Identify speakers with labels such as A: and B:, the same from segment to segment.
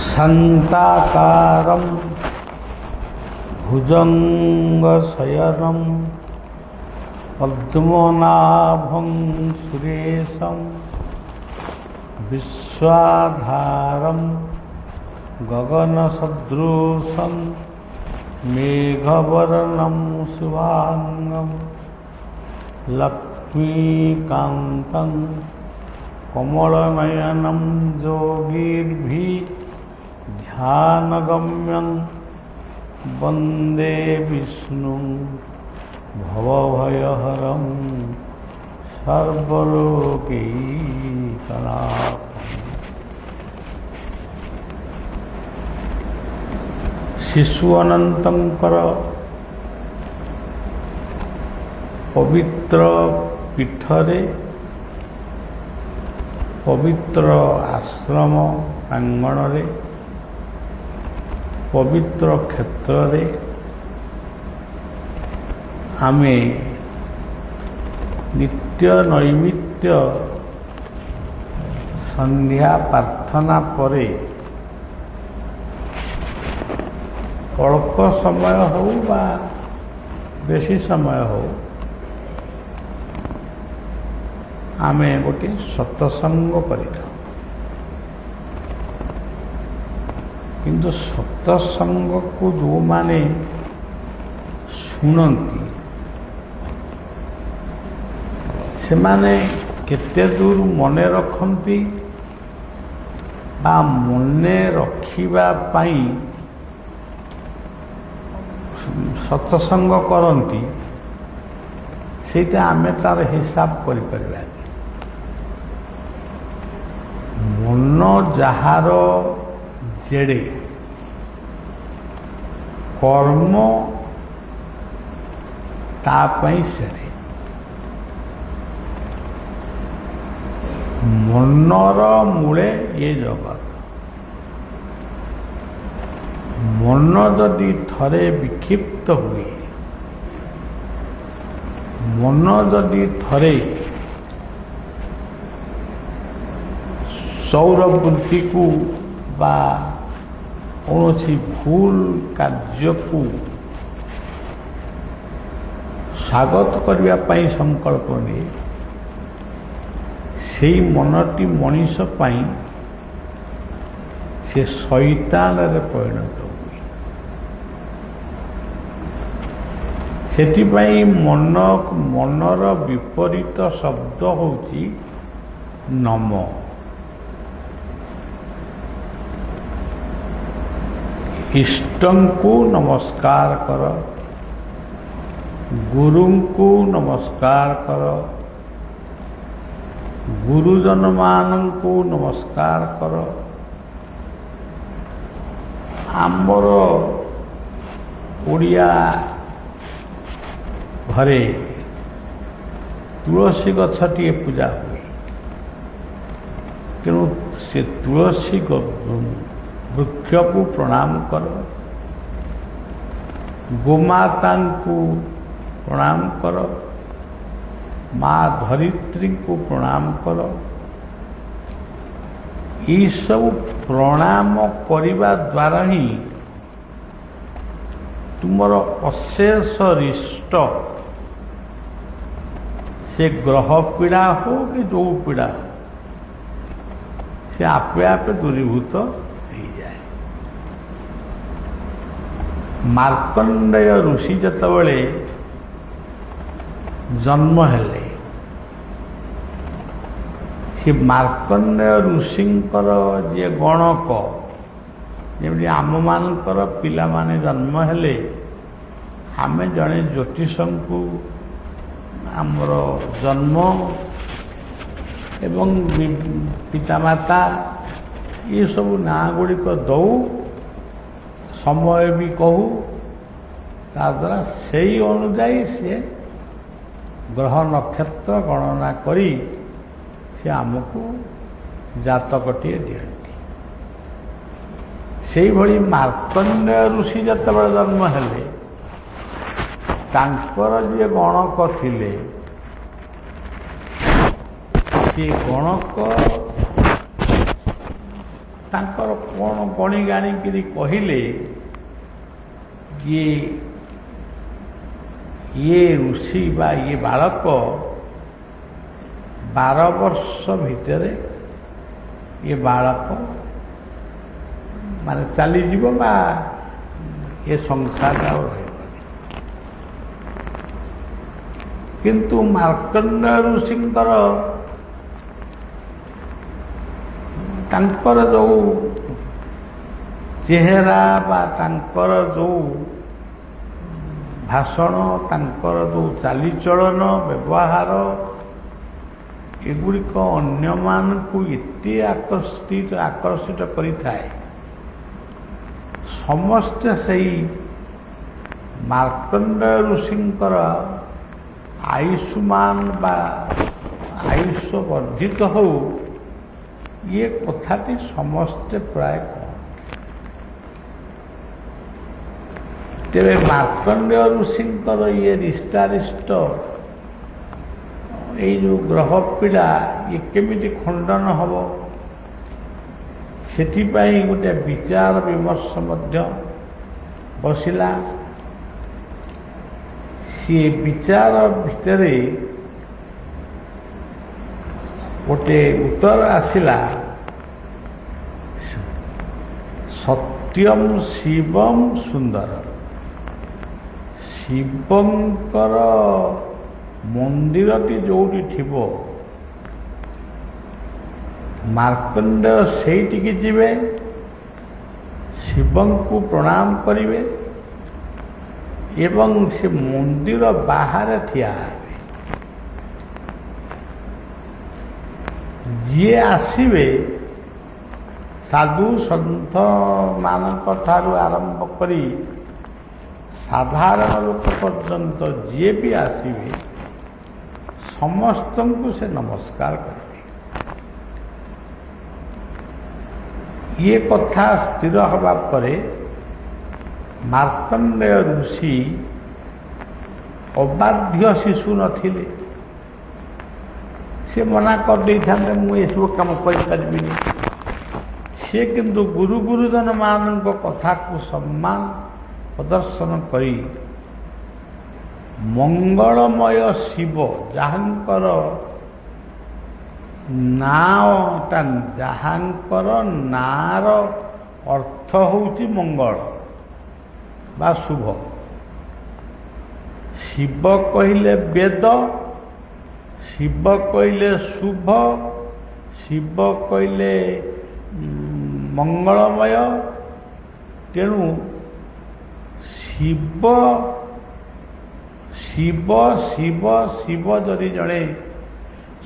A: शान्ताकारं भुजङ्गशयनं पद्मनाभं सुरेशं विश्वाधारं गगनसदृशं मेघवर्णं शुभांगं लक्ष्मीकान्तं कमलनयनं योगिभिः ध्यानगम्यं वन्दे विष्णुं भवभयहरं सर्वलोकैकनाथं। शिशु अनंतंकर पवित्र पीठरे पवित्र आश्रम प्रांगण रे पवित्र क्षेत्र रे आमे नित्य नैमित्य संध्या प्रार्थना परे अल्प समय हो बा बेसी समय हो आमे गोटे सत्संग करिता किंतु सत्संग को जो माने सुनती से माने केते दूर मने रखती बा मने रखिबा पाई सत्संग करती सेटा आमे तार हिसाब करि परिबा। मन जहार जेड़े कर्म तापाई सेड़े मनर मूले ये जगत मन जदि थरे विक्षिप्त हुए मन जदि थरे सौरवृत्ति को बा कौन भूल कार्य को स्वागत करने संकल्प ने से मनटी मनीष पाई से शैतान रे परिणत हुए। सेथिपाई मनर विपरीत शब्द होची नम। इष्टं को नमस्कार कर, गुरु को नमस्कार कर, गुरुजन मान को नमस्कार कर। आमर ओडिया घरे तुलसी गछटी पूजा हुए तेणु से तुलसी वृक्ष को प्रणाम कर, गोमाता को प्रणाम कर, माँ धरित्री को प्रणाम कर। ये सब प्रणाम करने द्वारा ही तुमर अशेष रिष्ट से ग्रह पीड़ा हो कि जो पीड़ा से आपे आपे दूरीभूत हो जाए। मार्कंडेय ऋषि जतबले जन्म हेले से मार्कंडेय ऋषिंकर जे गणक जमी आम मानकर पिला माने जन्म हेले आमे जड़े ज्योतिष को आमर जन्म एवं पितामाता ये सब ना गुड़िक दौ समय भी कहू ताद्वारा से अनुजाई से ग्रह नक्षत्र गणना करी से आमको जातकटे दिखती। से भली मार्कंडेय ऋषि जतबेले जन्म हेले तांकर जे गणक थिले से गणक ତାଙ୍କର କ'ଣ ଗଣି ଗାଣିକିରି କହିଲେ ଇଏ ଋଷି ବା ଇଏ ବାଳକ 12 ବର୍ଷ ଭିତରେ ଏ ବାଳକ ମାନେ ଚାଲିଯିବ ବା ଏ ସଂସାରରେ ଆଉ ରହିବନି। କିନ୍ତୁ ମାର୍କଣ୍ଡେୟ ଋଷିଙ୍କର ତାଙ୍କର ଯେଉଁ ଚେହେରା ବା ତାଙ୍କର ଯେଉଁ ଭାଷଣ, ତାଙ୍କର ଯେଉଁ ଚାଲିଚଳନ ବ୍ୟବହାର, ଏଗୁଡ଼ିକ ଅନ୍ୟମାନଙ୍କୁ ଏତେ ଆକର୍ଷିତ କରିଥାଏ। ସମସ୍ତେ ସେଇ ମାର୍କଣ୍ଡେୟ ଋଷିଙ୍କର ଆୟୁଷ୍ମାନ ବା ଆୟୁଷ ବର୍ଦ୍ଧିତ ହେଉ, ଇଏ କଥାଟି ସମସ୍ତେ ପ୍ରାୟ କହନ୍ତି। ତେବେ ମାର୍କଣ୍ଡେୟ ଋଷିଙ୍କର ଇଏ ରିଷ୍ଟାରିଷ୍ଟ ଏଇ ଯେଉଁ ଗ୍ରହ ପୀଡ଼ା ଇଏ କେମିତି ଖଣ୍ଡନ ହେବ, ସେଥିପାଇଁ ଗୋଟେ ବିଚାର ବିମର୍ଶ ମଧ୍ୟ ବସିଲା। ସିଏ ବିଚାର ଭିତରେ ଗୋଟେ ଉତ୍ତର ଆସିଲା, ସତ୍ୟଂ ଶିବଂ ସୁନ୍ଦର। ଶିବଙ୍କର ମନ୍ଦିରଟି ଯେଉଁଠି ଥିବ, ମାର୍କଣ୍ଡେୟ ସେଇଠିକି ଯିବେ, ଶିବଙ୍କୁ ପ୍ରଣାମ କରିବେ ଏବଂ ସେ ମନ୍ଦିର ବାହାରେ ଠିଆ ହେବେ। ଯିଏ ଆସିବେ ସାଧୁ ସନ୍ଥମାନଙ୍କ ଠାରୁ ଆରମ୍ଭ କରି ସାଧାରଣ ଲୋକ ପର୍ଯ୍ୟନ୍ତ ଯିଏ ବି ଆସିବେ ସମସ୍ତଙ୍କୁ ସେ ନମସ୍କାର କରିବେ। ଇଏ କଥା ସ୍ଥିର ହେବା ପରେ ମାର୍କଣ୍ଡେୟ ଋଷି ଅବାଧ୍ୟ ଶିଶୁ ନଥିଲେ। ସେ ମନା କରିଦେଇଥାନ୍ତେ, ମୁଁ ଏସବୁ କାମ କରିପାରିବିନି। ସେ କିନ୍ତୁ ଗୁରୁଜନମାନଙ୍କ କଥାକୁ ସମ୍ମାନ ପ୍ରଦର୍ଶନ କରି ମଙ୍ଗଳମୟ ଶିବ, ଯାହାଙ୍କର ନାଁର ଅର୍ଥ ହେଉଛି ମଙ୍ଗଳ ବା ଶୁଭ। ଶିବ କହିଲେ ବେଦ, ଶିବ କହିଲେ ଶୁଭ, ଶିବ କହିଲେ ମଙ୍ଗଳମୟ। ତେଣୁ ଶିବ ଶିବ ଶିବ ଶିବ ଯଦି ଜଣେ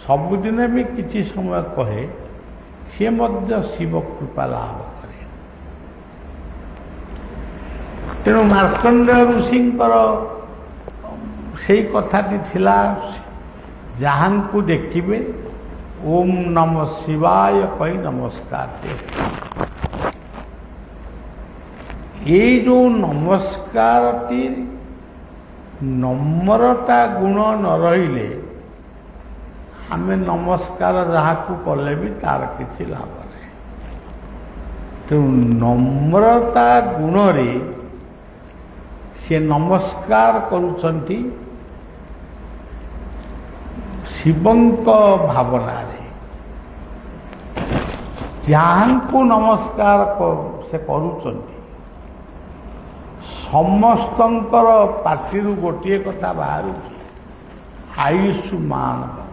A: ସବୁଦିନେ ବି କିଛି ସମୟ କହେ, ସେ ମଧ୍ୟ ଶିବ କୃପା ଲାଭ କରେ। ତେଣୁ ମାର୍କଣ୍ଡେୟ ଋଷିଙ୍କର ସେଇ କଥାଟି ଥିଲା, ଯାହାଙ୍କୁ ଦେଖିବେ ଓମ୍ ନମ ଶିବାୟ କହି ନମସ୍କାର ଦେବେ। ଏଇ ଯେଉଁ ନମସ୍କାରଟି ନମ୍ରତା ଗୁଣ ନ ରହିଲେ ଆମେ ନମସ୍କାର ଯାହାକୁ କଲେ ବି ତାର କିଛି ଲାଭ ନାହିଁ। ତେଣୁ ନମ୍ରତା ଗୁଣରେ ସେ ନମସ୍କାର କରୁଛନ୍ତି ଶିବଙ୍କ ଭାବନାରେ। ଯାହାଙ୍କୁ ନମସ୍କାର ସେ କରୁଛନ୍ତି ସମସ୍ତଙ୍କର ପାଟିରୁ ଗୋଟିଏ କଥା ବାହାରୁଛି, ଆୟୁଷ୍ମାନ ଭବ,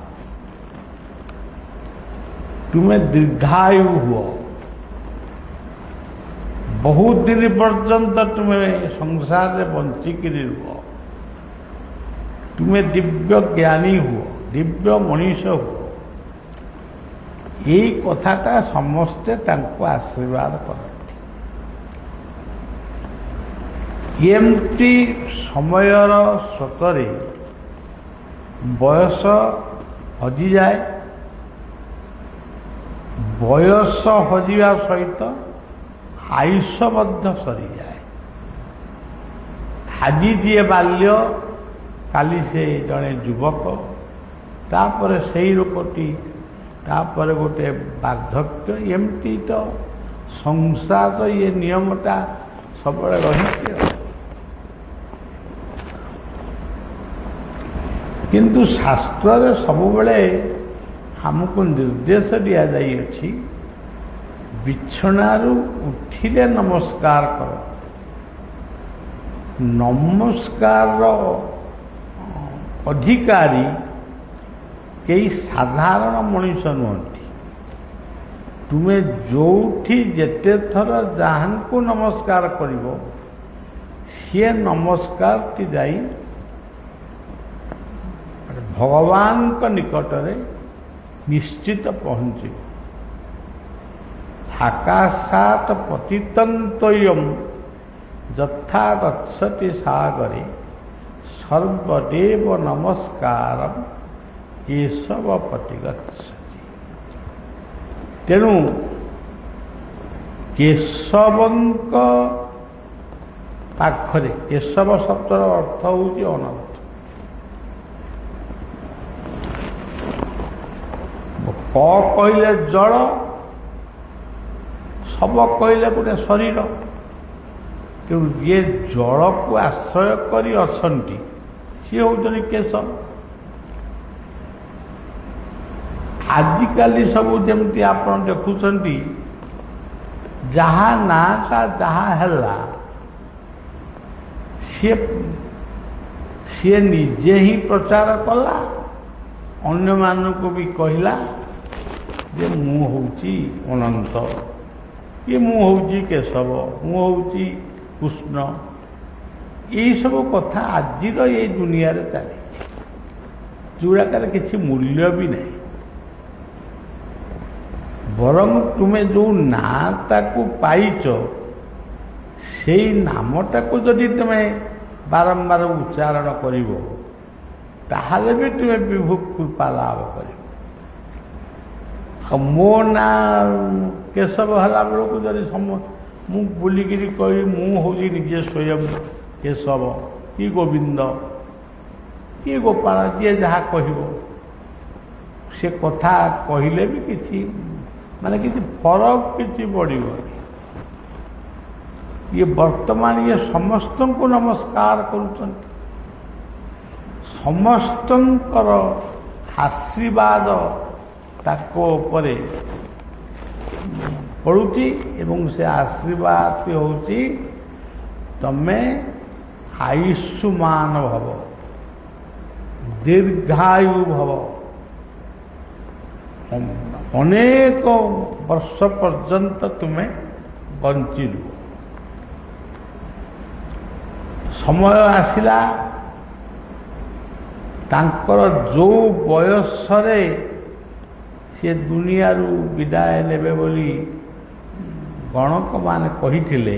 A: ତୁମେ ଦୀର୍ଘାୟୁ ହୁଅ, ବହୁତ ଦିନ ପର୍ଯ୍ୟନ୍ତ ତୁମେ ସଂସାରରେ ବଞ୍ଚିକିରି ରୁହ, ତୁମେ ଦିବ୍ୟ ଜ୍ଞାନୀ ହୁଅ, ଦିବ୍ୟ ମଣିଷ ହୁଅ। ଏଇ କଥାଟା ସମସ୍ତେ ତାଙ୍କୁ ଆଶୀର୍ବାଦ କରନ୍ତି। ଏମିତି ସମୟର ସ୍ରୋତରେ ବୟସ ହଜିଯାଏ। ବୟସ ହଜିବା ସହିତ ଆୟୁଷ ମଧ୍ୟ ସରିଯାଏ। ଆଜି ଯିଏ ବାଲ୍ୟ, କାଲି ସେ ଜଣେ ଯୁବକ, ତାପରେ ସେଇ ଲୋକଟି, ତାପରେ ଗୋଟେ ବାର୍ଦ୍ଧକ୍ୟ, ଏମିତି ତ ସଂସାର ଇଏ ନିୟମଟା ସବୁବେଳେ ରହିଛି। କିନ୍ତୁ ଶାସ୍ତ୍ରରେ ସବୁବେଳେ ଆମକୁ ନିର୍ଦ୍ଦେଶ ଦିଆଯାଇଅଛି, ବିଛଣାରୁ ଉଠିଲେ ନମସ୍କାର କର। ନମସ୍କାରର ଅଧିକାରୀ କେହି ସାଧାରଣ ମଣିଷ ନୁହନ୍ତି। ତୁମେ ଯେଉଁଠି ଯେତେ ଥର ଯାହାଙ୍କୁ ନମସ୍କାର କରିବ, ସିଏ ନମସ୍କାରଟି ଯାଇ ଭଗବାନଙ୍କ ନିକଟରେ ନିଶ୍ଚିତ ପହଞ୍ଚିବ। ଆକାଶାତ୍ ପତିତଂ ତୋୟଂ ଯଥା ଗଚ୍ଛତି ସାଗରେ ସର୍ବଦେବ ନମସ୍କାରଂ କେଶବ ପତିଗଚ୍ଛତି। ତେଣୁ କେଶବଙ୍କ ପାଖରେ, କେଶବ ଶବ୍ଦର ଅର୍ଥ ହେଉଛି ଅନନ୍ତ। କ କହିଲେ ଜଳ, ଶବ କହିଲେ ଗୋଟେ ଶରୀର। ତେଣୁ ଯିଏ ଜଳକୁ ଆଶ୍ରୟ କରି ଅଛନ୍ତି ସିଏ ହେଉଛନ୍ତି କେଶବ। ଆଜିକାଲି ସବୁ ଯେମିତି ଆପଣ ଦେଖୁଛନ୍ତି, ଯାହା ନାଁଟା ଯାହା ହେଲା ସିଏ ନିଜେ ହିଁ ପ୍ରଚାର କଲା, ଅନ୍ୟମାନଙ୍କୁ ବି କହିଲା ଯେ ମୁଁ ହେଉଛି ଅନନ୍ତ, ଇଏ ମୁଁ ହେଉଛି କେଶବ, ମୁଁ ହେଉଛି କୃଷ୍ଣ। ଏଇସବୁ କଥା ଆଜିର ଏଇ ଦୁନିଆରେ ଚାଲିଛି, ଯେଉଁଗୁଡ଼ାକରେ କିଛି ମୂଲ୍ୟ ବି ନାହିଁ। ବରଂ ତୁମେ ଯେଉଁ ନାଁଟାକୁ ପାଇଛ, ସେଇ ନାମଟାକୁ ଯଦି ତୁମେ ବାରମ୍ବାର ଉଚ୍ଚାରଣ କରିବ, ତାହେଲେ ବି ତୁମେ ବିଭୁ କୃପା ଲାଭ କରିବ। ଆଉ ମୋ ନାଁ କେଶବ ହେଲା ବେଳକୁ ଯଦି ମୁଁ ବୁଲିକିରି କହିବି ମୁଁ ହେଉଛି ନିଜେ ସ୍ୱୟଂ କେଶବ କି ଗୋବିନ୍ଦ କି ଗୋପାଳ, ଯିଏ ଯାହା କହିବ, ସେ କଥା କହିଲେ ବି କିଛି କିଛି ଫରକ କିଛି ପଡ଼ିବନି। ଇଏ ବର୍ତ୍ତମାନ ସମସ୍ତଙ୍କୁ ନମସ୍କାର କରୁଛନ୍ତି, ସମସ୍ତଙ୍କର ଆଶୀର୍ବାଦ ତାଙ୍କ ଉପରେ ପଡ଼ୁଛି ଏବଂ ସେ ଆଶୀର୍ବାଦ ହେଉଛି ତମେ ଆୟୁଷ୍ମାନ ଭବ, ଦୀର୍ଘାୟୁ ଭବ, ଅନେକ ବର୍ଷ ପର୍ଯ୍ୟନ୍ତ ତୁମେ ବଞ୍ଚି ରୁହ। ସମୟ ଆସିଲା, ତାଙ୍କର ଯେଉଁ ବୟସରେ ସେ ଦୁନିଆରୁ ବିଦାୟ ନେବେ ବୋଲି ଗଣକମାନେ କହିଥିଲେ,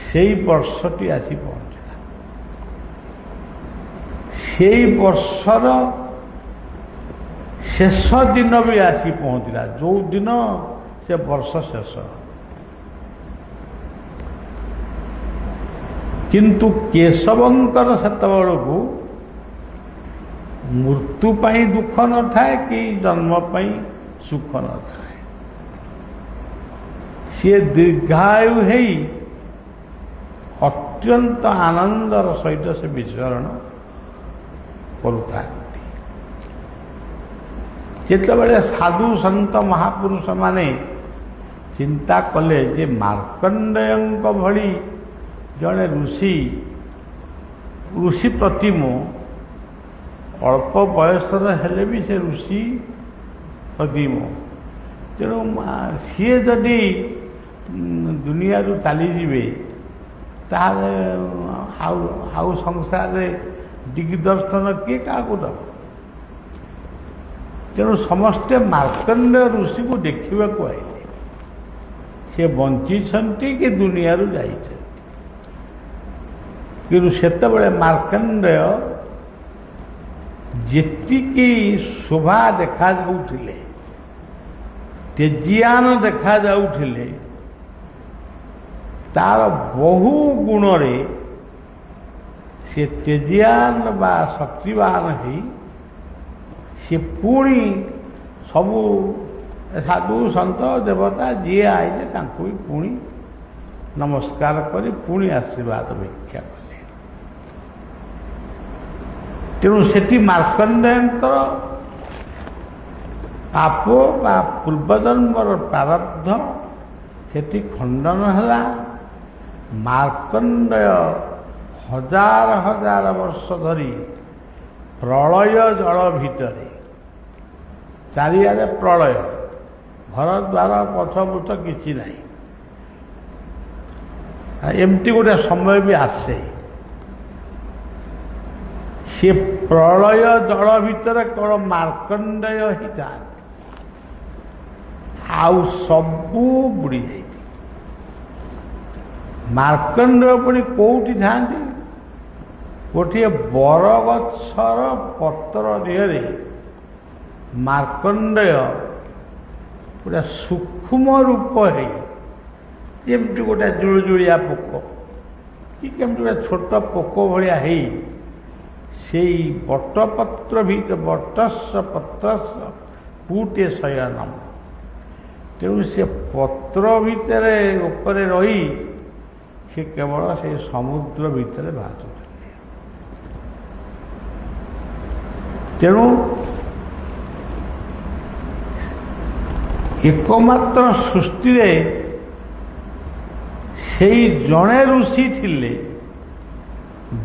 A: ସେଇ ବର୍ଷଟି ଆସି ପହଞ୍ଚିଲା। ସେଇ ବର୍ଷର ଶେଷ ଦିନ ବି ଆସି ପହଞ୍ଚିଲା, ଯେଉଁ ଦିନ ସେ ବର୍ଷ ଶେଷ। କିନ୍ତୁ କେଶବଙ୍କର ସେତେବେଳକୁ ମୃତ୍ୟୁ ପାଇଁ ଦୁଃଖ ନଥାଏ କି ଜନ୍ମ ପାଇଁ ସୁଖ ନଥାଏ। ସିଏ ଦୀର୍ଘାୟୁ ହେଇ ଅତ୍ୟନ୍ତ ଆନନ୍ଦର ସହିତ ସେ ବିଚରଣ କରୁଥାନ୍ତି। ଯେତେବେଳେ ସାଧୁ ସନ୍ଥ ମହାପୁରୁଷମାନେ ଚିନ୍ତା କଲେ ଯେ ମାର୍କଣ୍ଡେୟଙ୍କ ଭଳି ଜଣେ ଋଷି ପ୍ରତିମ ଅଳ୍ପ ବୟସର ହେଲେ ବି ସେ ଋଷି ପ୍ରତିମ, ତେଣୁ ସିଏ ଯଦି ଦୁନିଆରୁ ଚାଲିଯିବେ ତାହେଲେ ଆଉ ସଂସାରରେ ଦିଗ୍ଦର୍ଶନ କିଏ କାହାକୁ ଦେବ? ତେଣୁ ସମସ୍ତେ ମାର୍କଣ୍ଡେୟ ଋଷିକୁ ଦେଖିବାକୁ ଆଇଲେ, ସେ ବଞ୍ଚିଛନ୍ତି କି ଦୁନିଆରୁ ଯାଇଛନ୍ତି। କିନ୍ତୁ ସେତେବେଳେ ମାର୍କଣ୍ଡେୟ ଯେତିକି ଶୋଭା ଦେଖାଯାଉଥିଲେ, ତେଜିଆନ ଦେଖାଯାଉଥିଲେ, ତାର ବହୁ ଗୁଣରେ ସେ ତେଜିଆନ ବା ଶକ୍ତିବାନ ହେଇ ସେ ପୁଣି ସବୁ ସାଧୁ ସନ୍ଥ ଦେବତା ଯିଏ ଆଇଲେ ତାଙ୍କୁ ବି ପୁଣି ନମସ୍କାର କରି ପୁଣି ଆଶୀର୍ବାଦ ଭିକ୍ଷା କଲେ। ତେଣୁ ସେଠି ମାର୍କଣ୍ଡେୟଙ୍କର ପାପ ବା ପୂର୍ବଜନ୍ମର ପ୍ରାରବ୍ଧ ସେଠି ଖଣ୍ଡନ ହେଲା। ମାର୍କଣ୍ଡେୟ ହଜାର ହଜାର ବର୍ଷ ଧରି ପ୍ରଳୟ ଜଳ ଭିତରେ, ଚାରିଆଡ଼େ ପ୍ରଳୟ, ଘର ଦ୍ୱାର ପଛପଛ କିଛି ନାହିଁ। ଏମିତି ଗୋଟେ ସମୟ ବି ଆସେ, ସେ ପ୍ରଳୟ ଜଳ ଭିତରେ କେବଳ ମାର୍କଣ୍ଡେୟ ହିଁ ଥାନ୍ତି, ଆଉ ସବୁ ବୁଡ଼ି ଯାଇଥାଏ। ମାର୍କଣ୍ଡେୟ ପୁଣି କେଉଁଠି ଥାନ୍ତି? ଗୋଟିଏ ବରଗଛର ପତ୍ର ଦେହରେ ମାର୍କଣ୍ଡେୟ ଗୋଟେ ସୂକ୍ଷ୍ମ ରୂପ ହେଇ, ଯେମିତି ଗୋଟେ ଜୁଳୁଜୁଳିଆ ପୋକ କି କେମିତି ଗୋଟେ ଛୋଟ ପୋକ ଭଳିଆ ହେଇ ସେଇ ବଟପତ୍ର ଭିତରେ, ବଟସ୍ସ ପତ୍ରସ୍ସ ପୁଟେ ଶୟନମ୍, ତେଣୁ ସେ ପତ୍ର ଭିତରେ ଉପରେ ରହି ସେ କେବଳ ସେ ସମୁଦ୍ର ଭିତରେ ଭାସୁଥିଲେ। ତେଣୁ ଏକମାତ୍ର ସୃଷ୍ଟିରେ ସେଇ ଜଣେ ଋଷି ଥିଲେ,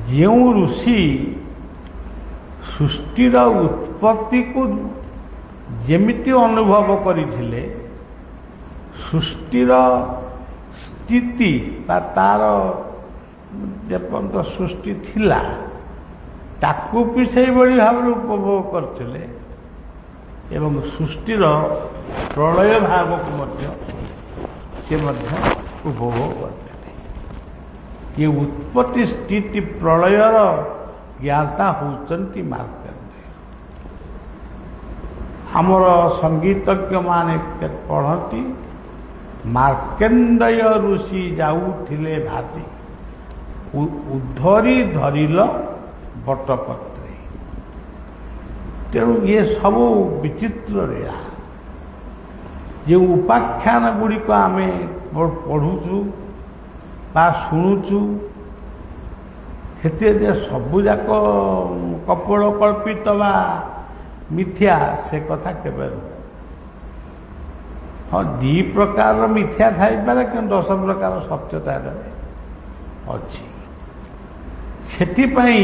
A: ଯେଉଁ ଋଷି ସୃଷ୍ଟିର ଉତ୍ପତ୍ତିକୁ ଯେମିତି ଅନୁଭବ କରିଥିଲେ, ସୃଷ୍ଟିର ସ୍ଥିତି ବା ତାର ଯେପର୍ଯ୍ୟନ୍ତ ସୃଷ୍ଟି ଥିଲା ତାକୁ ବି ସେଇଭଳି ଭାବରେ ଉପଭୋଗ କରିଥିଲେ ଏବଂ ସୃଷ୍ଟିର ପ୍ରଳୟ ଭାବକୁ ମଧ୍ୟ ସେ ମଧ୍ୟ ଉପଭୋଗ କରିଥିଲେ। ଏ ଉତ୍ପତ୍ତି ସ୍ଥିତି ପ୍ରଳୟର ଜ୍ଞାତା ହେଉଛନ୍ତି ମାର୍କଣ୍ଡେୟ। ଆମର ସଙ୍ଗୀତଜ୍ଞମାନେ ପଢ଼ନ୍ତି, ମାର୍କଣ୍ଡେୟ ଋଷି ଯାଉଥିଲେ ଭାତି, ଉଦ୍ଧରି ଧରିଲ ବଟପତ୍ରେ। ତେଣୁ ଇଏ ସବୁ ବିଚିତ୍ର ଲୀଳା। ଯେଉଁ ଉପାଖ୍ୟାନ ଗୁଡ଼ିକ ଆମେ ପଢ଼ୁଛୁ ବା ଶୁଣୁଛୁ, ସେଥିରେ ସବୁଯାକ କପୋଳ କଳ୍ପିତ ବା ମିଥ୍ୟା, ସେ କଥା କେବେ ନୁହେଁ। ହଁ, 2 ପ୍ରକାରର ମିଥ୍ୟା ଥାଇପାରେ, କିନ୍ତୁ 10 ପ୍ରକାର ସତ୍ୟତା ଅଛି। ସେଥିପାଇଁ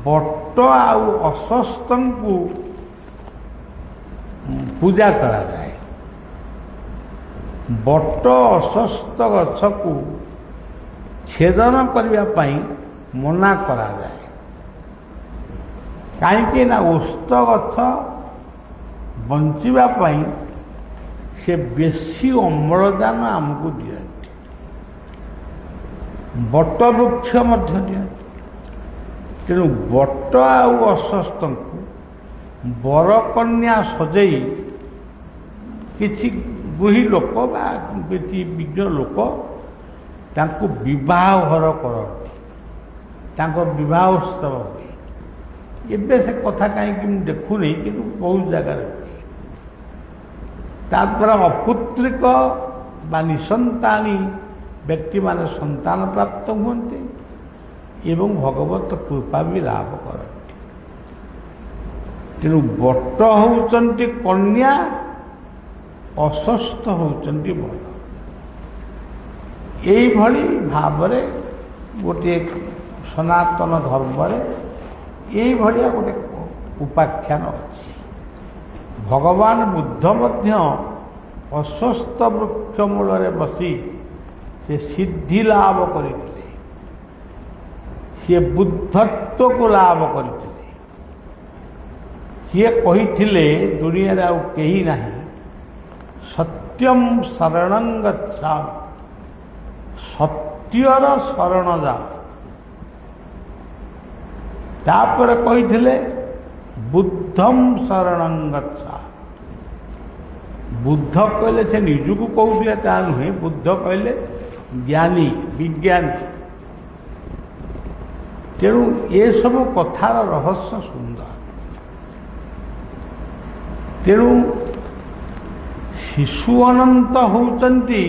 A: ବଟ ଆଉ ଅଶ୍ୱସ୍ଥଙ୍କୁ ପୂଜା କରାଯାଏ। ବଟ ଅଶ୍ୱସ୍ଥ ଗଛକୁ ଛେଦନ କରିବା ପାଇଁ ମନା କରାଯାଏ। କାହିଁକି ନା ଓସ୍ତ ଗଛ ବଞ୍ଚିବା ପାଇଁ ସେ ବେଶୀ ଅମ୍ଳଜାନ ଆମକୁ ଦିଅନ୍ତି, ବଟ ବୃକ୍ଷ ମଧ୍ୟ ଦିଅନ୍ତି। ତେଣୁ ବଟ ଆଉ ଅଶ୍ୱସ୍ଥଙ୍କୁ ବରକନ୍ୟା ସଜେଇ କିଛି ଗୁହି ଲୋକ ବା କିଛି ବିଜ୍ଞ ଲୋକ ତାଙ୍କୁ ବିବାହ ଘର କରନ୍ତି, ତାଙ୍କ ବିବାହ ଉତ୍ସବ ହୁଏ। ଏବେ ସେ କଥା କାହିଁକି ମୁଁ ଦେଖୁନି, କିନ୍ତୁ ବହୁତ ଜାଗାରେ ହୁଏ। ତାଦ୍ୱାରା ଅପୁତ୍ରିକ ବା ନିସନ୍ତାନୀ ବ୍ୟକ୍ତିମାନେ ସନ୍ତାନ ପ୍ରାପ୍ତ ହୁଅନ୍ତି ଏବଂ ଭଗବତ କୃପା ବି ଲାଭ କରନ୍ତି। ତେଣୁ ବଟ ହେଉଛନ୍ତି କନ୍ୟା, ଅଶ୍ୱସ୍ଥ ହେଉଛନ୍ତି ବର। ଏଇଭଳି ଭାବରେ ଗୋଟିଏ ସନାତନ ଧର୍ମରେ ଏଇଭଳିଆ ଗୋଟେ ଉପାଖ୍ୟାନ ଅଛି। ଭଗବାନ ବୁଦ୍ଧ ମଧ୍ୟ ଅଶ୍ୱସ୍ଥ ବୃକ୍ଷ ମୂଳରେ ବସି ସେ ସିଦ୍ଧି ଲାଭ କରିଥିଲେ, ସିଏ ବୁଦ୍ଧତ୍ୱକୁ ଲାଭ କରିଥିଲେ। ସିଏ କହିଥିଲେ, ଦୁନିଆରେ ଆଉ କେହି ନାହିଁ, ସତ୍ୟଂ ଶରଣଂ ଗଚ୍ଛାମି, ସତ୍ୟର ଶରଣ ଯାଅ। ତାପରେ କହିଥିଲେ, ବୁଦ୍ଧଂ ଶରଣଂ ଗଚ୍ଛା। ବୁଦ୍ଧ କହିଲେ ସେ ନିଜକୁ କହୁଥିଲେ ତା ନୁହେଁ, ବୁଦ୍ଧ କହିଲେ ଜ୍ଞାନୀ, ବିଜ୍ଞାନୀ। ତେଣୁ ଏସବୁ କଥାର ରହସ୍ୟ ସୁନ୍ଦର। ତେଣୁ ଶିଶୁ ଅନନ୍ତ ହେଉଛନ୍ତି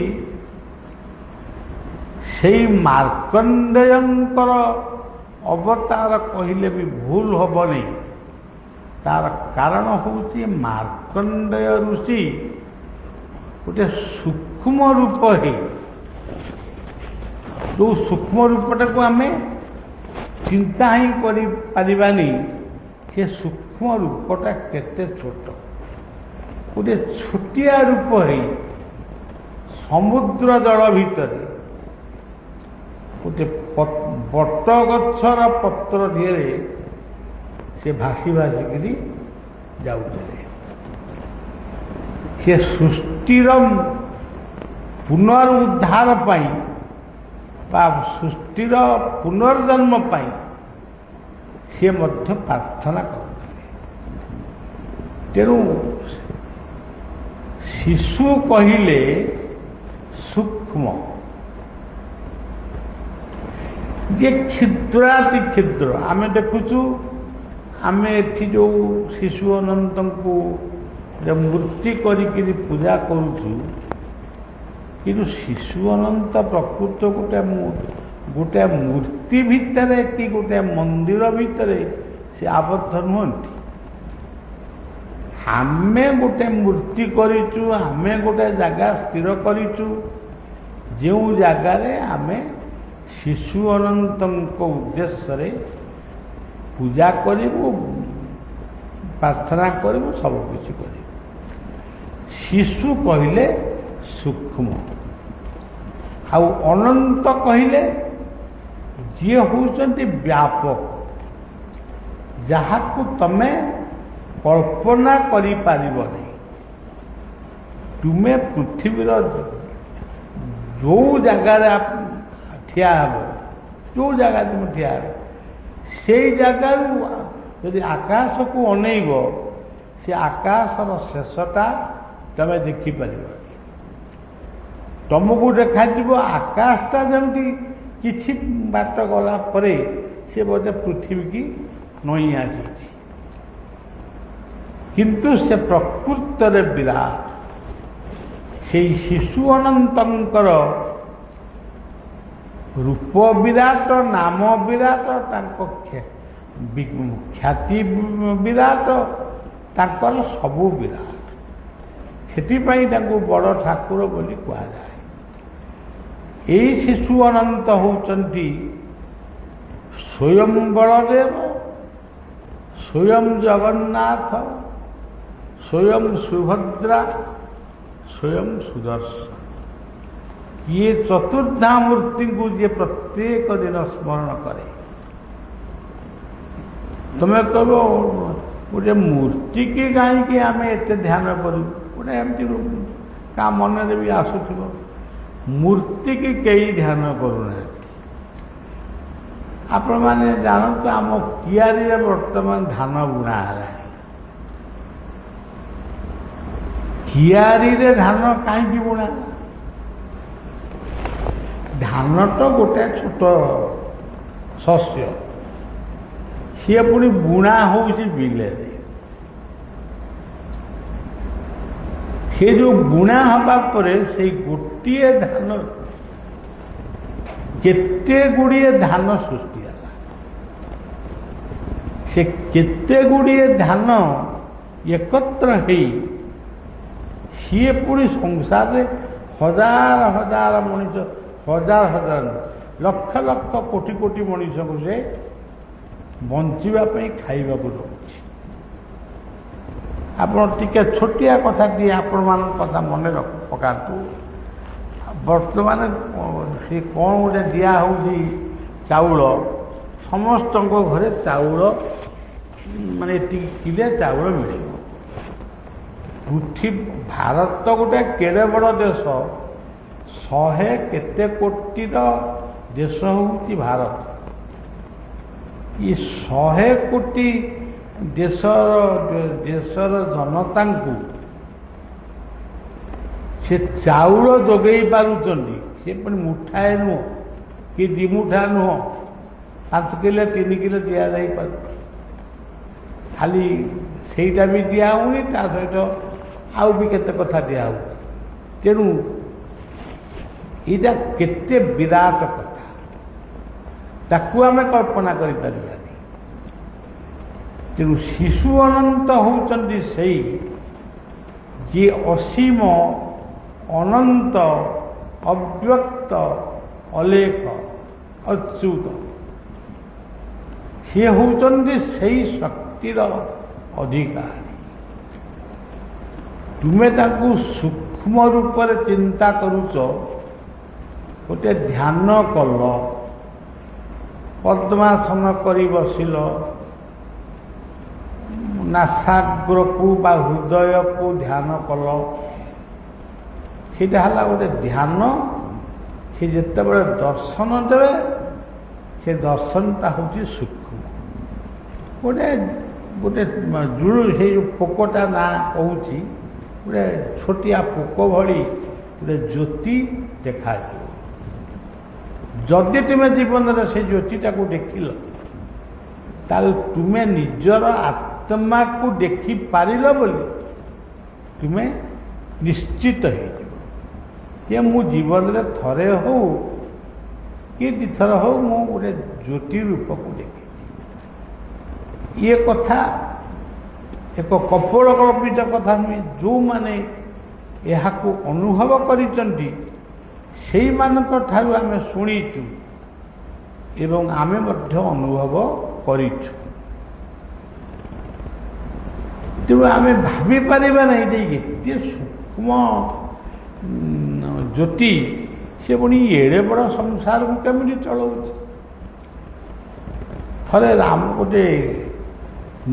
A: ସେଇ ମାର୍କଣ୍ଡେୟଙ୍କର ଅବତାର କହିଲେ ବି ଭୁଲ ହେବନି। ତାର କାରଣ ହେଉଛି ମାର୍କଣ୍ଡେୟ ଋଷି ଗୋଟେ ସୂକ୍ଷ୍ମ ରୂପ ହେଇ, ଯେଉଁ ସୂକ୍ଷ୍ମ ରୂପଟାକୁ ଆମେ ଚିନ୍ତା ହିଁ କରିପାରିବାନି ସେ ସୂକ୍ଷ୍ମ ରୂପଟା କେତେ ଛୋଟ। ଗୋଟେ ଛୋଟିଆ ରୂପ ହେଇ ସମୁଦ୍ର ଜଳ ଭିତରେ ଗୋଟେ ବଟ ଗଛର ପତ୍ର ଦିହରେ ସେ ଭାସି ଭାସିକିରି ଯାଉଥିଲେ। ସେ ସୃଷ୍ଟିର ପୁନରୁଦ୍ଧାର ପାଇଁ ବା ସୃଷ୍ଟିର ପୁନର୍ଜନ୍ମ ପାଇଁ ସେ ମଧ୍ୟ ପ୍ରାର୍ଥନା କରୁଥିଲେ। ତେଣୁ ଶିଶୁ କହିଲେ ସୂକ୍ଷ୍ମ, ଯେ କ୍ଷୁଦ୍ରାତି କ୍ଷୁଦ୍ର। ଆମେ ଦେଖୁଛୁ, ଆମେ ଏଠି ଯେଉଁ ଶିଶୁ ଅନନ୍ତଙ୍କୁ ମୂର୍ତ୍ତି କରିକିରି ପୂଜା କରୁଛୁ, କିନ୍ତୁ ଶିଶୁ ଅନନ୍ତ ପ୍ରକୃତ ଗୋଟେ ମୂର୍ତ୍ତି ଭିତରେ କି ଗୋଟେ ମନ୍ଦିର ଭିତରେ ସେ ଆବଦ୍ଧ ନୁହନ୍ତି। ଆମେ ଗୋଟେ ମୂର୍ତ୍ତି କରିଛୁ, ଆମେ ଗୋଟେ ଜାଗା ସ୍ଥିର କରିଛୁ, ଯେଉଁ ଜାଗାରେ ଆମେ ଶିଶୁ ଅନନ୍ତଙ୍କ ଉଦ୍ଦେଶ୍ୟରେ ପୂଜା କରିବୁ, ପ୍ରାର୍ଥନା କରିବୁ, ସବୁକିଛି କରିବୁ। ଶିଶୁ କହିଲେ ସୂକ୍ଷ୍ମ, ଆଉ ଅନନ୍ତ କହିଲେ ଯିଏ ହେଉଛନ୍ତି ବ୍ୟାପକ, ଯାହାକୁ ତମେ କଳ୍ପନା କରିପାରିବନି। ତୁମେ ପୃଥିବୀର ଯେଉଁ ଜାଗାରେ ଠିଆ ହେବ, ଯେଉଁ ଜାଗାରେ ତୁମେ ଠିଆ ହେବ, ସେଇ ଜାଗାରୁ ଯଦି ଆକାଶକୁ ଅନେଇବ, ସେ ଆକାଶର ଶେଷଟା ତମେ ଦେଖିପାରିବନି। ତମକୁ ଦେଖାଯିବ ଆକାଶଟା ଯେମିତି କିଛି ବାଟ ଗଲା ପରେ ସେ ବୋଧେ ପୃଥିବୀକି ନଇଁ ଆସିଛି, କିନ୍ତୁ ସେ ପ୍ରକୃତରେ ବିରାଟ। ସେଇ ଶିଶୁ ଅନନ୍ତଙ୍କର ରୂପ ବିରାଟ, ନାମ ବିରାଟ, ତାଙ୍କ ଖ୍ୟାତି ବିରାଟ, ତାଙ୍କର ସବୁ ବିରାଟ। ସେଥିପାଇଁ ତାଙ୍କୁ ବଡ଼ ଠାକୁର ବୋଲି କୁହାଯାଏ। ଏଇ ଶିଶୁ ଅନନ୍ତ ହେଉଛନ୍ତି ସ୍ୱୟଂ ବଳଦେବ, ସ୍ୱୟଂ ଜଗନ୍ନାଥ, ସ୍ୱୟଂ ସୁଭଦ୍ରା, ସ୍ୱୟଂ ସୁଦର୍ଶନ। ଇଏ ଚତୁର୍ଦ୍ଧା ମୂର୍ତ୍ତିଙ୍କୁ ଯିଏ ପ୍ରତ୍ୟେକ ଦିନ ସ୍ମରଣ କରେ, ତୁମେ କହିବ ଗୋଟେ ମୂର୍ତ୍ତିକି କାହିଁକି ଆମେ ଏତେ ଧ୍ୟାନ କରିବୁ? ଗୋଟେ ଏମିତି କାହା ମନରେ ବି ଆସୁଥିବ। ମୂର୍ତ୍ତିକି କେହି ଧ୍ୟାନ କରୁନାହାନ୍ତି। ଆପଣମାନେ ଜାଣନ୍ତୁ, ଆମ କିଆରିରେ ବର୍ତ୍ତମାନ ଧାନ ବୁଣା ହେଲାଣି। କିଆରିରେ ଧାନ କାହିଁକି ବୁଣା? ଧାନ ତ ଗୋଟେ ଛୋଟ ଶସ୍ୟ, ସିଏ ପୁଣି ବୁଣା ହେଉଛି ବିଲରେ। ସେ ଯେଉଁ ବୁଣା ହେବା ପରେ ସେଇ ଗୋଟିଏ ଧାନ କେତେ ଗୁଡ଼ିଏ ଧାନ ସୃଷ୍ଟି ହେଲା। ସେ କେତେ ଗୁଡ଼ିଏ ଧାନ ଏକତ୍ର ହେଇ ସିଏ ପୁଣି ସଂସାରରେ ହଜାର ହଜାର ମଣିଷ, ହଜାର ହଜାର ଲକ୍ଷ ଲକ୍ଷ କୋଟି କୋଟି ମଣିଷକୁ ସେ ବଞ୍ଚିବା ପାଇଁ ଖାଇବାକୁ ଦେଉଛି। ଆପଣ ଟିକେ ଛୋଟିଆ କଥାଟିଏ ଆପଣମାନଙ୍କ କଥା ମନେ ପକାନ୍ତୁ। ବର୍ତ୍ତମାନ ସେ କ'ଣ ଗୋଟେ ଦିଆହେଉଛି ଚାଉଳ, ସମସ୍ତଙ୍କ ଘରେ ଚାଉଳ, ମାନେ ଏତିକି କିଲେ ଚାଉଳ ମିଳିବ। ଭାରତ ଗୋଟେ କେଡ଼େ ବଡ଼ ଦେଶ, 100 କେତେ କୋଟିର ଦେଶ ହେଉଛି ଭାରତ। ଏ 100 କୋଟି ଦେଶର ଜନତାଙ୍କୁ ସେ ଚାଉଳ ଯୋଗେଇ ପାରୁଛନ୍ତି। ସେ ପୁଣି ମୁଠାଏ ନୁହଁ କି 2 ମୁଠା ନୁହଁ, 5 କିଲୋ 3 କିଲୋ ଦିଆଯାଇପାରୁଛି। ଖାଲି ସେଇଟା ବି ଦିଆହେଉନି, ତା ସହିତ ଆଉ ବି କେତେ କଥା ଦିଆହେଉଛି। ତେଣୁ ଏଇଟା କେତେ ବିରାଟ କଥା, ତାକୁ ଆମେ କଳ୍ପନା କରିପାରିବାନି। ତେଣୁ ଶିଶୁ ଅନନ୍ତ ହେଉଛନ୍ତି ସେଇ ଯିଏ ଅସୀମ, ଅନନ୍ତ, ଅବ୍ୟକ୍ତ, ଅଲେଖ, ଅଚ୍ୟୁତ। ସିଏ ହେଉଛନ୍ତି ସେଇ ଶକ୍ତିର ଅଧିକାରୀ। ତୁମେ ତାକୁ ସୂକ୍ଷ୍ମ ରୂପରେ ଚିନ୍ତା କରୁଛ, ଗୋଟେ ଧ୍ୟାନ କଲ, ପଦ୍ମାସନ କରି ବସିଲ, ନାସାଗ୍ରକୁ ବା ହୃଦୟକୁ ଧ୍ୟାନ କଲ, ସେଇଟା ହେଲା ଗୋଟେ ଧ୍ୟାନ। ସେ ଯେତେବେଳେ ଦର୍ଶନ ଦେବେ, ସେ ଦର୍ଶନଟା ହେଉଛି ସୂକ୍ଷ୍ମ। ଗୋଟେ ଗୋଟେ ଜୁଳୁ ସେଇ ଯେଉଁ ପୋକଟା ନାଁ କହୁଛି, ଗୋଟେ ଛୋଟିଆ ପୋକ ଭଳି ଗୋଟେ ଜ୍ୟୋତି ଦେଖାଯିବ। ଯଦି ତୁମେ ଜୀବନରେ ସେ ଜ୍ୟୋତିଟାକୁ ଦେଖିଲ, ତାହେଲେ ତୁମେ ନିଜର ଆତ୍ମାକୁ ଦେଖିପାରିଲ ବୋଲି ତୁମେ ନିଶ୍ଚିତ ହେଇଯିବ ଯେ ମୁଁ ଜୀବନରେ ଥରେ ହଉ କି ଦୁଇଥର ହଉ ମୁଁ ଗୋଟେ ଜ୍ୟୋତି ରୂପକୁ ଦେଖିଛି। ଇଏ କଥା ଏକ କପୋଳକଳ୍ପିତ କଥା ନୁହେଁ। ଯେଉଁମାନେ ଏହାକୁ ଅନୁଭବ କରିଛନ୍ତି ସେଇମାନଙ୍କ ଠାରୁ ଆମେ ଶୁଣିଛୁ ଏବଂ ଆମେ ମଧ୍ୟ ଅନୁଭବ କରିଛୁ। ତେଣୁ ଆମେ ଭାବିପାରିବା ନାହିଁ ଯେ ଏତେ ସୂକ୍ଷ୍ମ ଜ୍ୟୋତି ସେ ପୁଣି ଏଡ଼େ ବଡ଼ ସଂସାରକୁ କେମିତି ଚଳାଉଛି। ଥରେ ରାମ ଗୋଟେ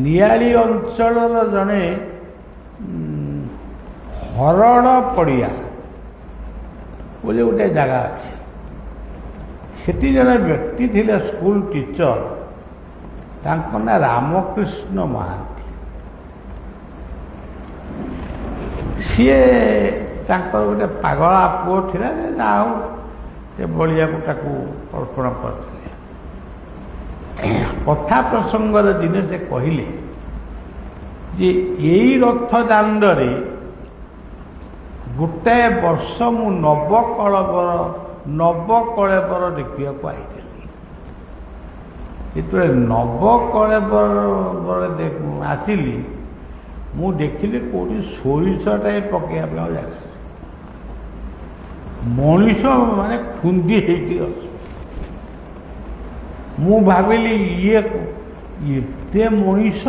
A: ନିଆଳି ଅଞ୍ଚଳର ଜଣେ ହରଡ଼ ପଡ଼ିଆ ବୋଲି ଗୋଟେ ଜାଗା ଅଛି। ସେଠି ଜଣେ ବ୍ୟକ୍ତି ଥିଲେ ସ୍କୁଲ ଟିଚର, ତାଙ୍କ ନାଁ ରାମକୃଷ୍ଣ ମହାନ୍ତି। ସିଏ ତାଙ୍କର ଗୋଟେ ପାଗଳା ପୁଅ ଥିଲା, ଯାହା ହଉ ସେ ବଳିଆକୁ ତାକୁ ଅର୍ପଣ କରିଥିଲେ। କଥା ପ୍ରସଙ୍ଗରେ ଦିନେ ସେ କହିଲେ ଯେ ଏଇ ରଥ ଦାଣ୍ଡରେ ଗୋଟାଏ ବର୍ଷ ମୁଁ ନବକଳେବର ଦେଖିବାକୁ ଆଇଥିଲି। ଯେତେବେଳେ ନବକଳେବର ଆସିଲି, ମୁଁ ଦେଖିଲି କେଉଁଠି ସୋରିଷଟାଏ ପକାଇବା ପାଇଁ ଜାଗା, ମଣିଷ ମାନେ ଖୁନ୍ଦି ହେଇକି ଅଛି। ମୁଁ ଭାବିଲି ଇଏ ଏତେ ମଣିଷ,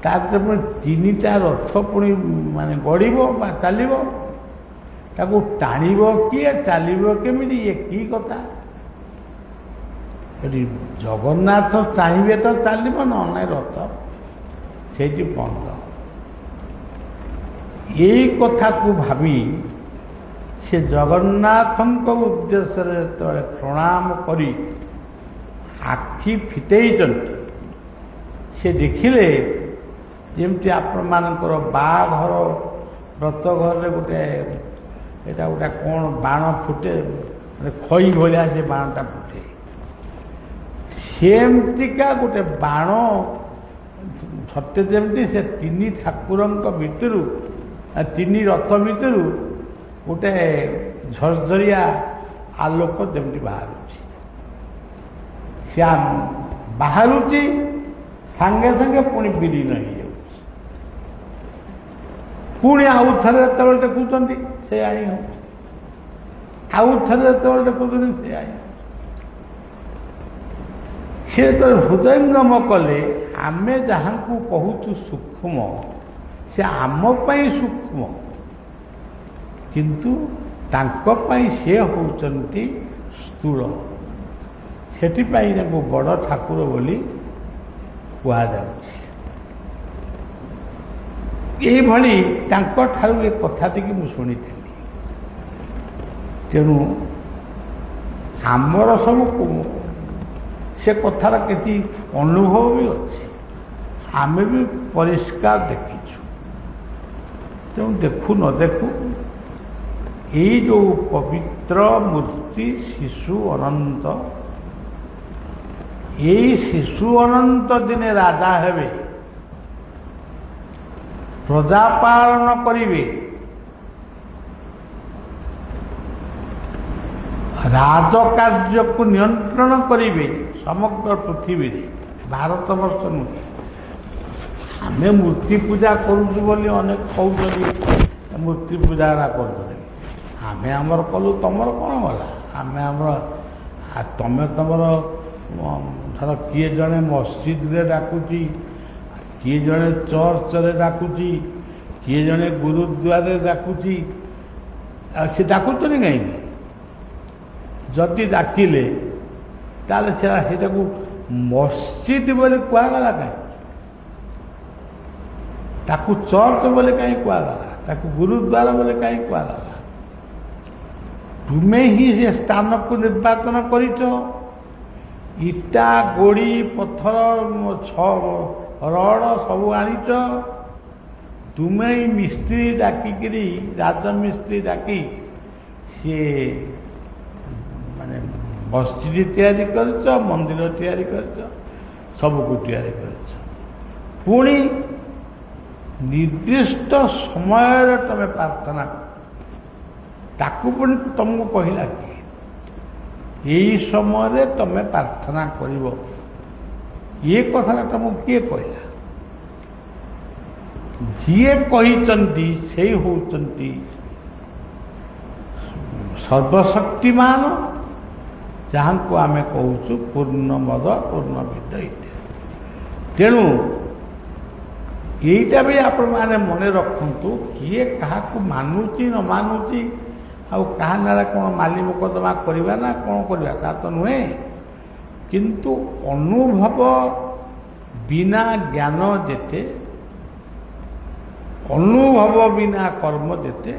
A: ତାପରେ ପୁଣି ତିନିଟା ରଥ ପୁଣି ମାନେ ଗଡ଼ିବ ବା ଚାଲିବ, ତାକୁ ଟାଣିବ କିଏ, ଚାଲିବ କେମିତି, ଇଏ କି କଥା। ଏଠି ଜଗନ୍ନାଥ ଚାହିଁବେ ତ ଚାଲିବ, ନହେଲେ ରଥ ସେଇଠି ବନ୍ଦ। ଏଇ କଥାକୁ ଭାବି ସେ ଜଗନ୍ନାଥଙ୍କ ଉଦ୍ଦେଶ୍ୟରେ ଯେତେବେଳେ ପ୍ରଣାମ କରି ଆଖି ଫିଟେଇଛନ୍ତି, ସେ ଦେଖିଲେ ଯେମିତି ଆପଣମାନଙ୍କର ବାହାଘର ବ୍ରତଘରରେ ଗୋଟେ ଏଇଟା ଗୋଟେ କ'ଣ ବାଣ ଫୁଟେ, ଖଇ ଭଳିଆ ସେ ବାଣଟା ଫୁଟେ, ସେମିତିକା ଗୋଟେ ବାଣ ସତ୍ୟ ଯେମିତି ସେ ତିନି ଠାକୁରଙ୍କ ଭିତରୁ, ତିନି ରଥ ଭିତରୁ ଗୋଟେ ଝରଝରିଆ ଆଲୋକ ଯେମିତି ବାହାରୁଛି। ସେ ବାହାରୁଛି ସାଙ୍ଗେ ସାଙ୍ଗେ ପୁଣି ବିଲୀନ ହେଇଯାଉଛି। ପୁଣି ଆଉ ଥରେ ଯେତେବେଳେ ଦେଖୁଛନ୍ତି ସେ ଆଣି ହେଉଛି, ଆଉ ଥରେ ଯେତେବେଳେ ଦେଖୁଛନ୍ତି ସେ ଆଣି। ସେ ଯେତେବେଳେ ହୃଦୟଙ୍ଗମ କଲେ, ଆମେ ଯାହାଙ୍କୁ କହୁଛୁ ସୂକ୍ଷ୍ମ, ସେ ଆମ ପାଇଁ ସୂକ୍ଷ୍ମ, କିନ୍ତୁ ତାଙ୍କ ପାଇଁ ସେ ହେଉଛନ୍ତି ସ୍ଥୂଳ। ସେଥିପାଇଁ ତାଙ୍କୁ ବଡ଼ ଠାକୁର ବୋଲି କୁହାଯାଉଛି। ଏଇଭଳି ତାଙ୍କଠାରୁ ଏ କଥାଟିକି ମୁଁ ଶୁଣିଥିଲି। ତେଣୁ ଆମର ସବୁ ସେ କଥାର କିଛି ଅନୁଭବ ବି ଅଛି, ଆମେ ବି ପରିଷ୍କାର ଦେଖିଛୁ। ତେଣୁ ଦେଖୁ ନ ଦେଖୁ ଏଇ ଯେଉଁ ପବିତ୍ର ମୂର୍ତ୍ତି ଶିଶୁ ଅନନ୍ତ, ଏଇ ଶିଶୁ ଅନନ୍ତ ଦିନେ ରାଜା ହେବେ, ପ୍ରଜା ପାଳନ କରିବେ, ରାଜକାର୍ଯ୍ୟକୁ ନିୟନ୍ତ୍ରଣ କରିବେ ସମଗ୍ର ପୃଥିବୀରେ, ଭାରତବର୍ଷ ନୁହେଁ। ଆମେ ମୂର୍ତ୍ତି ପୂଜା କରୁଛୁ ବୋଲି ଅନେକ କହୁଛନ୍ତି ମୂର୍ତ୍ତି ପୂଜାଟା କରୁଛନ୍ତି। ଆମେ ଆମର କଲୁ, ତମର କ'ଣ ଗଲା? ଆମେ ଆମର ତମେ ତମର ଧର କିଏ ଜଣେ ମସଜିଦରେ ଡାକୁଛି, କିଏ ଜଣେ ଚର୍ଚ୍ଚରେ ଡାକୁଛି, କିଏ ଜଣେ ଗୁରୁଦ୍ୱାରରେ ଡାକୁଛି। ଆଉ ସେ ଡାକୁଛନ୍ତି କାହିଁକି? ଯଦି ଡାକିଲେ ତାହେଲେ ସେଇଟାକୁ ମସଜିଦ ବୋଲି କୁହାଗଲା କାହିଁକି? ତାକୁ ଚର୍ଚ୍ଚ ବୋଲି କାହିଁ କୁହାଗଲା? ତାକୁ ଗୁରୁଦ୍ୱାର ବୋଲି କାହିଁ କୁହାଗଲା? ତୁମେ ହିଁ ସେ ସ୍ଥାନକୁ ନିର୍ବାଚନ କରିଛ। ଇଟା, ଗୋଡ଼ି, ପଥର, ରଡ଼ ସବୁ ଆଣିଛ। ତୁମେ ହିଁ ମିସ୍ତ୍ରୀ ଡାକିକିରି, ରାଜମିସ୍ତ୍ରୀ ଡାକି ସିଏ ମାନେ ମସଜିଦ ତିଆରି କରିଛ, ମନ୍ଦିର ତିଆରି କରିଛ, ସବୁକୁ ତିଆରି କରିଛ। ପୁଣି ନିର୍ଦ୍ଦିଷ୍ଟ ସମୟରେ ତମେ ପ୍ରାର୍ଥନା କର, ତାକୁ ପୁଣି ତମକୁ କହିଲା କି ଏଇ ସମୟରେ ତମେ ପ୍ରାର୍ଥନା କରିବ। ଏ କଥାଟା ତମକୁ କିଏ କହିଲା? ଯିଏ କହିଛନ୍ତି ସେଇ ହେଉଛନ୍ତି ସର୍ବଶକ୍ତିମାନ, ଯାହାଙ୍କୁ ଆମେ କହୁଛୁ ପୂର୍ଣ୍ଣମଦ ପୂର୍ଣ୍ଣମିଦ ଇତ୍ୟାଦି। ତେଣୁ ଏଇଟା ବି ଆପଣମାନେ ମନେ ରଖନ୍ତୁ, କିଏ କାହାକୁ ମାନୁଛି ନ ମାନୁଛି, ଆଉ କାହା ନାଁରେ କ'ଣ ମାଲି ମୋକଦ୍ଦମା କରିବା ନା କ'ଣ କରିବା, ତା ତ ନୁହେଁ। କିନ୍ତୁ ଅନୁଭବ ବିନା ଜ୍ଞାନ ଯେତେ, ଅନୁଭବ ବିନା କର୍ମ ଯେତେ,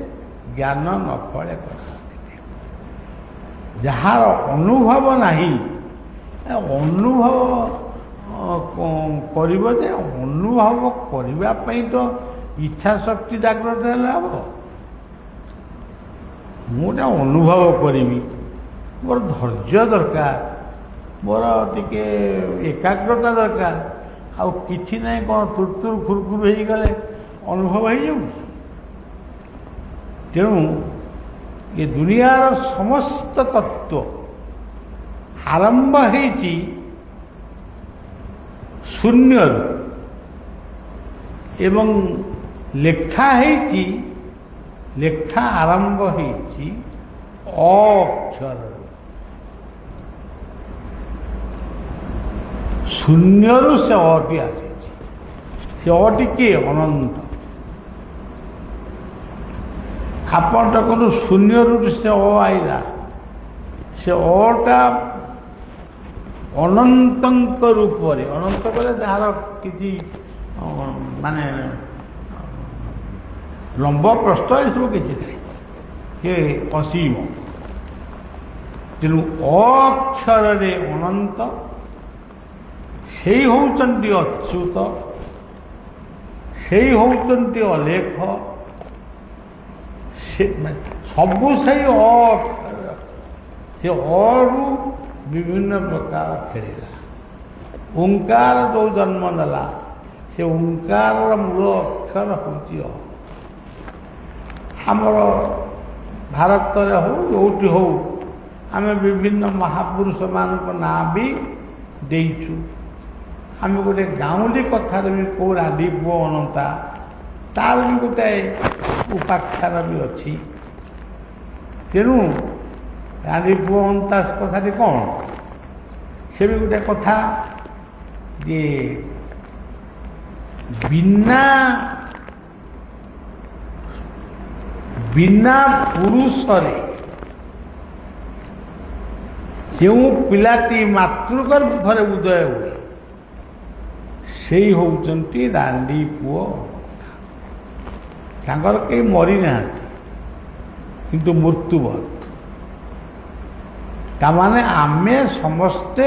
A: ଜ୍ଞାନ ନ ଫଳେ କଥା। ଯାହାର ଅନୁଭବ ନାହିଁ, ଅନୁଭବ କରିବ ଯେ ଅନୁଭବ କରିବା ପାଇଁ ତ ଇଚ୍ଛା ଶକ୍ତି ଜାଗ୍ରତ ହେଲେ ହେବ। ମୁଁ ଗୋଟେ ଅନୁଭବ କରିବି, ମୋର ଧୈର୍ଯ୍ୟ ଦରକାର, ମୋର ଟିକେ ଏକାଗ୍ରତା ଦରକାର। ଆଉ କିଛି ନାହିଁ, କ'ଣ ତୁର୍ତୁର ଖୁରୁଖୁରୁ ହେଇଗଲେ ଅନୁଭବ ହେଇଯାଉଛି। ତେଣୁ ଏ ଦୁନିଆର ସମସ୍ତ ତତ୍ତ୍ୱ ଆରମ୍ଭ ହେଇଛି ଶୂନ୍ୟରୁ ଏବଂ ଲେଖା ହେଇଛି, ଲେଖା ଆରମ୍ଭ ହେଇଛି ଅକ୍ଷରରୁ। ଶୂନ୍ୟରୁ ସେ ଅଟି ଆସିଛି। ସେ ଅଟି କିଏ? ଅନନ୍ତ। ଆପଣ ଦେଖନ୍ତୁ, ଶୂନ୍ୟରୁ ସେ ଆଇଲା, ସେ ଅଟା ଅନନ୍ତଙ୍କ ରୂପରେ। ଅନନ୍ତ କହିଲେ ଯାହାର କିଛି ମାନେ ଲମ୍ବ ପ୍ରସ୍ଥ ଏସବୁ କିଛି ନାହିଁ, ସେ ଅସୀମ। ତେଣୁ ଅକ୍ଷରରେ ଅନନ୍ତ, ସେଇ ହେଉଛନ୍ତି ଅଚ୍ୟୁତ, ସେଇ ହେଉଛନ୍ତି ଅଲେଖ। ସବୁ ସେଇ ଅକ୍ଷରରେ ଅଛି। ସେ ଅରୁ ବିଭିନ୍ନ ପ୍ରକାର ଖେଳିଲା। ଓଙ୍କାର ଯେଉଁ ଜନ୍ମ ନେଲା, ସେ ଓଙ୍କାରର ମୂଳ ଅକ୍ଷର ହେଉଛି ଅ। ଆମର ଭାରତରେ ହଉ ଯେଉଁଠି ହଉ, ଆମେ ବିଭିନ୍ନ ମହାପୁରୁଷମାନଙ୍କ ନାଁ ବି ଦେଇଛୁ। ଆମେ ଗୋଟେ ଗାଉଁଲି କଥାରେ ବି କେଉଁ ରାଣ୍ଡି ପୁଅ ଅନନ୍ତା, ତାର ବି ଗୋଟାଏ ଉପାଖ୍ୟାନ ବି ଅଛି। ତେଣୁ ରାଣ୍ଡି ପୁଅ ଅନନ୍ତା କଥାଟି କ'ଣ? ସେ ବି ଗୋଟେ କଥା ଯେ ବିନା ପୁରୁଷରେ ଯେଉଁ ପିଲାଟି ମାତୃଗର୍ଭରେ ଉଦୟ ହୁଏ, ସେଇ ହେଉଛନ୍ତି ରାଣ୍ଡି ପୁଅ। ତାଙ୍କର କେହି ମରିନାହାନ୍ତି, କିନ୍ତୁ ମୃତ୍ୟୁବତ। ତାମାନେ ଆମେ ସମସ୍ତେ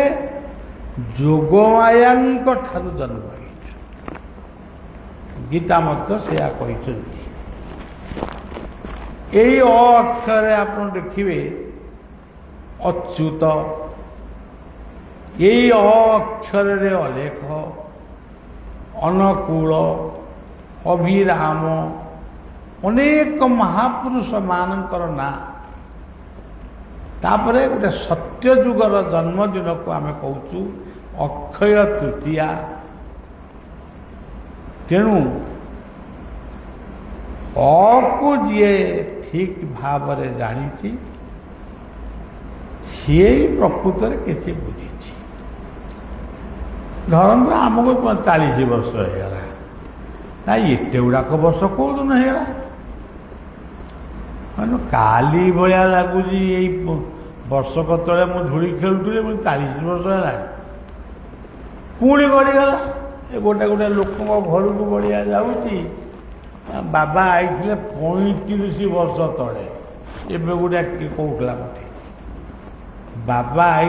A: ଯୋଗମାୟାଙ୍କ ଠାରୁ ଜନ୍ମ ହେଇଛୁ। ଗୀତା ମଧ୍ୟ ସେୟା କହିଛନ୍ତି। ଏଇ ଅକ୍ଷରରେ ଆପଣ ଦେଖିବେ ଅଚ୍ୟୁତ, ଏଇ ଅକ୍ଷରରେ ଅଲେଖ, ଅନୁକୂଳ, ଅଭିରାମ, ଅନେକ ମହାପୁରୁଷ ମାନଙ୍କର ନାଁ तापरे गोटे सत्यजुगर जन्मदिन को आम कहूँ अक्षय तृतीया। तेणु को जी ठीक भाव जानी सी प्रकृत किसी बुझी धरतु आमको 40 वर्ष होगा ना एत गुड़ाक वर्ष कौ दिन होगा मैंने काली भाया लगुच वर्षक तले धूली खेलुली 40 वर्ष है पुणी गड़ीगला गोटे गोटे लोक घर को बढ़िया जाऊँगी बाबा आई 35 वर्ष तले एवं गोटे कहला गोटे बाबा आई